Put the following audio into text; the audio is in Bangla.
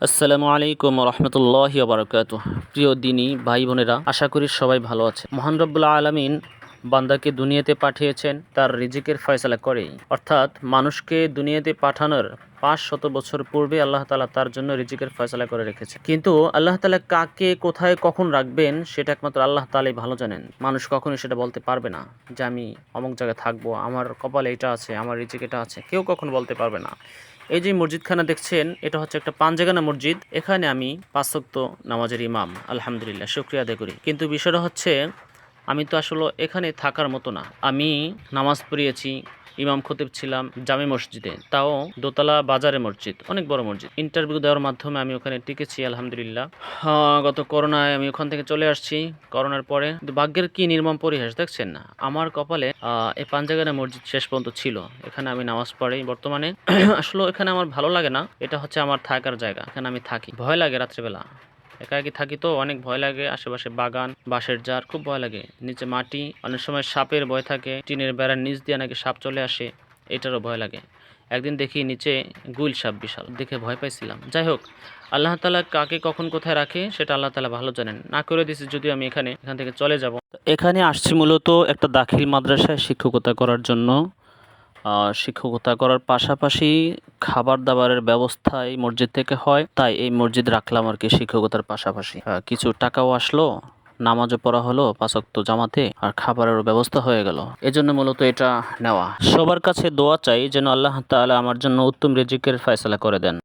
আসসালামু আলাইকুম রহমতুল্লাহি বারাকাতুহু। প্রিয় দিনী ভাই বোনেরা, আশা করি সবাই ভালো আছে। মহান রব্বুল আলামিন বান্দাকে দুনিয়াতে পাঠিয়েছেন তার রিজিকের ফয়সালা করেই, অর্থাৎ মানুষকে দুনিয়াতে পাঠানোর 500 বছর পূর্বে আল্লাহ তাআলা তার জন্য রিজিকের ফয়সালা করে রেখেছে। কিন্তু আল্লাহ তাআলা কাকে কোথায় কখন রাখবেন সেটা একমাত্র আল্লাহ তাআলাই ভালো জানেন। মানুষ কখনোই সেটা বলতে পারবে না যে আমি অমুক জায়গায় থাকবো, আমার কপালে এটা আছে, আমার রিজিক এটা আছে, কেউ কখনো বলতে পারবে না। এই যে মসজিদখানা দেখছেন, এটা হচ্ছে একটা পাঞ্জাগানা মসজিদ। এখানে আমি 5 ওয়াক্ত নামাজের ইমাম, আলহামদুলিল্লাহ, শুকরিয়া আদায় করি। কিন্তু বিষয়টা হচ্ছে আমি তো আসলে এখানে থাকার মতো না। আমি নামাজ পড়িয়েছি, ইমাম খতিব ছিলাম জামে মসজিদে, তাও দোতলা বাজারে মসজিদ, অনেক বড় মসজিদ। ইন্টারভিউ দেওয়ার মাধ্যমে আমি ওখানে টিকেছি, আলহামদুলিল্লাহ। গত করোনায় আমি ওখান থেকে চলে আসছি। করোনার পরে ভাগ্যের কি নির্মম পরিহাস দেখছেন না, আমার কপালে এই পাঞ্জাগানা মসজিদ শেষ পর্যন্ত ছিল। এখানে আমি নামাজ পড়ি বর্তমানে। আসলে এখানে আমার ভালো লাগে না, এটা হচ্ছে আমার থাকার জায়গা, এখানে আমি থাকি। ভয় লাগে রাত্রেবেলা, একা একই থাকি তো অনেক ভয় লাগে। আশেপাশে বাগান, বাঁশের ঝাড়, খুব ভয় লাগে। নিচে মাটি, অনেক সময় সাপের ভয় থাকে, টিনের বেড়ার নিচ দিয়ে নাকি সাপ চলে আসে, এটারও ভয় লাগে। একদিন দেখি নিচে গুইল সাপ, বিশাল, দেখে ভয় পাইছিলাম। যাই হোক, আল্লাহ তাআলা কাকে কখন কোথায় রাখে সেটা আল্লাহ তাআলা ভালো জানেন। না করে দিয়েছে যদিও আমি এখান থেকে চলে যাব। এখানে আসছি মূলত একটা দাখিল মাদ্রাসায় শিক্ষকতা করার জন্য। শিক্ষকতা করার পাশাপাশি খাবার দাবারের ব্যবস্থা এই মসজিদ থেকে হয়, তাই এই মসজিদ রাখলাম আর কি। শিক্ষকতার পাশাপাশি কিছু টাকাও আসলো, নামাজও পড়া হলো 5 ওয়াক্ত জামাতে, আর খাবারেরও ব্যবস্থা হয়ে গেল। এজন্য মূলত এটা নেওয়া। সবার কাছে দোয়া চাই যেন আল্লাহ তাআলা আমার জন্য উত্তম রিজিকের ফয়সালা করে দেন।